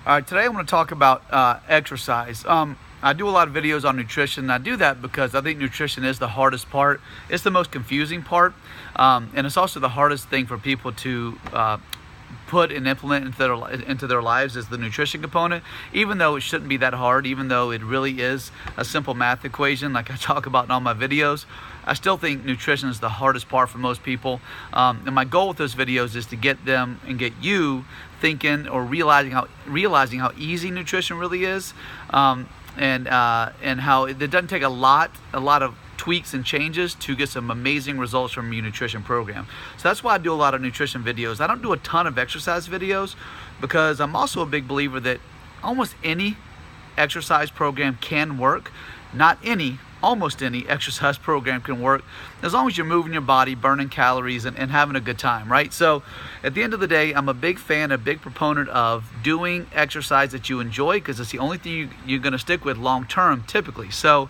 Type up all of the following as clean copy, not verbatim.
All right, today I'm going to talk about exercise. I do a lot of videos on nutrition. I do that because I think nutrition is the hardest part. It's the most confusing part, and it's also the hardest thing for people to put and implement into their lives is the nutrition component, even though it shouldn't be that hard, even though it really is a simple math equation like I talk about in all my videos. I still think nutrition is the hardest part for most people, and my goal with those videos is to get them and get you thinking or realizing how easy nutrition really is, and how it doesn't take a lot of tweaks and changes to get some amazing results from your nutrition program. So that's why I do a lot of nutrition videos. I don't do a ton of exercise videos because I'm also a big believer that almost any exercise program can work. Not any, almost any exercise program can work as long as you're moving your body, burning calories, and having a good time, right? So at the end of the day, I'm a big fan, a big proponent of doing exercise that you enjoy because it's the only thing you're going to stick with long term typically. So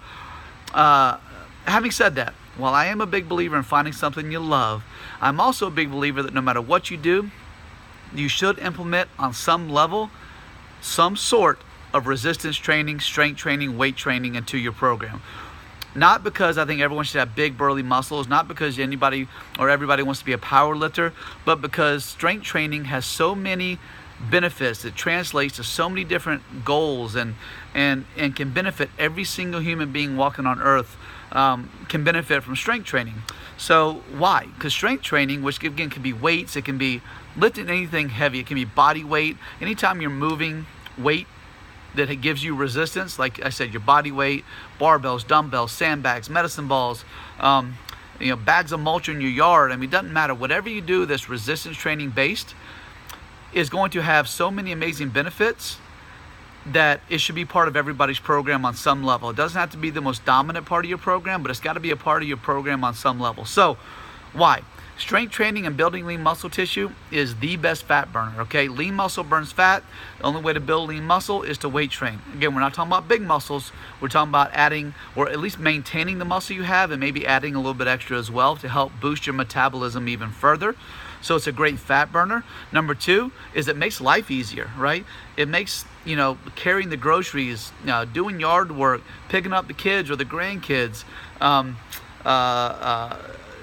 having said that, while I am a big believer in finding something you love, I'm also a big believer that no matter what you do, you should implement on some level some sort of resistance training, strength training, weight training into your program. Not because I think everyone should have big burly muscles, not because anybody or everybody wants to be a power lifter, but because strength training has so many benefits. It translates to so many different goals and can benefit every single human being walking on earth. Can benefit from strength training. So why? Because strength training, which again can be weights, it can be lifting anything heavy, it can be body weight. Anytime you're moving weight that it gives you resistance, like I said, your body weight, barbells, dumbbells, sandbags, medicine balls, bags of mulch in your yard. I mean, it doesn't matter. Whatever you do that's resistance training based is going to have so many amazing benefits that it should be part of everybody's program on some level. It doesn't have to be the most dominant part of your program, but it's got to be a part of your program on some level. So why? Strength training and building lean muscle tissue is the best fat burner, okay? Lean muscle burns fat. The only way to build lean muscle is to weight train. Again, we're not talking about big muscles. We're talking about adding or at least maintaining the muscle you have and maybe adding a little bit extra as well to help boost your metabolism even further. So it's a great fat burner. Number two is it makes life easier, right? It makes, carrying the groceries, doing yard work, picking up the kids or the grandkids,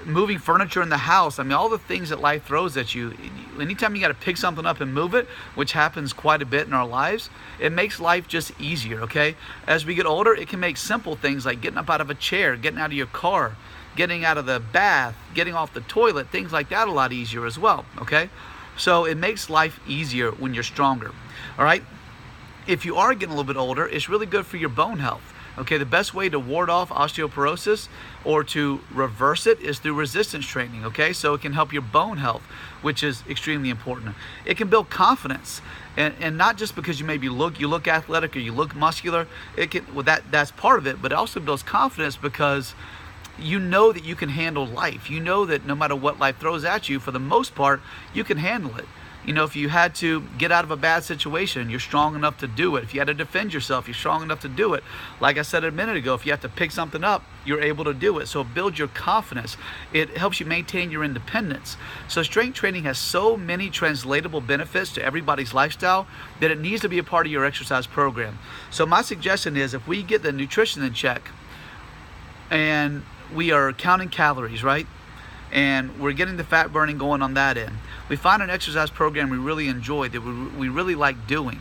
moving furniture in the house. I mean, all the things that life throws at you. Anytime you got to pick something up and move it, which happens quite a bit in our lives, it makes life just easier, okay? As we get older, it can make simple things like getting up out of a chair, getting out of your car, getting out of the bath, getting off the toilet, things like that a lot easier as well, okay? So it makes life easier when you're stronger, all right? If you are getting a little bit older, it's really good for your bone health. Okay, the best way to ward off osteoporosis or to reverse it is through resistance training, okay? So it can help your bone health, which is extremely important. It can build confidence, and not just because you look athletic or you look muscular. That's part of it, but it also builds confidence because you know that you can handle life. You know that no matter what life throws at you, for the most part, you can handle it. If you had to get out of a bad situation, you're strong enough to do it. If you had to defend yourself, you're strong enough to do it. Like I said a minute ago, if you have to pick something up, you're able to do it. So it builds your confidence. It helps you maintain your independence. So strength training has so many translatable benefits to everybody's lifestyle that it needs to be a part of your exercise program. So my suggestion is if we get the nutrition in check and we are counting calories, right? And we're getting the fat burning going on that end. We find an exercise program we really enjoy, that we really like doing.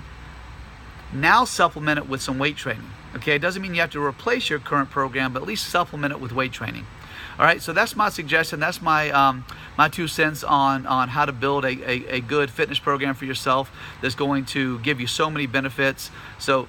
Now supplement it with some weight training. Okay, it doesn't mean you have to replace your current program, but at least supplement it with weight training. All right, so that's my suggestion. That's my my 2 cents on how to build a good fitness program for yourself that's going to give you so many benefits. So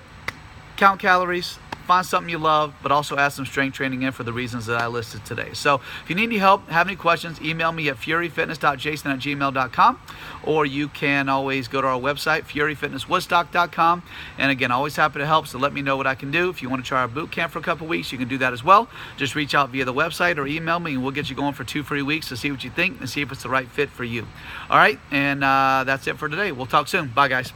count calories, find something you love, but also add some strength training in for the reasons that I listed today. So if you need any help, have any questions, email me at furyfitness.jason@gmail.com, or you can always go to our website, furyfitnesswoodstock.com. And again, always happy to help, so let me know what I can do. If you want to try our boot camp for a couple weeks, you can do that as well. Just reach out via the website or email me, and we'll get you going for 2 free weeks to see what you think and see if it's the right fit for you. All right, and that's it for today. We'll talk soon. Bye, guys.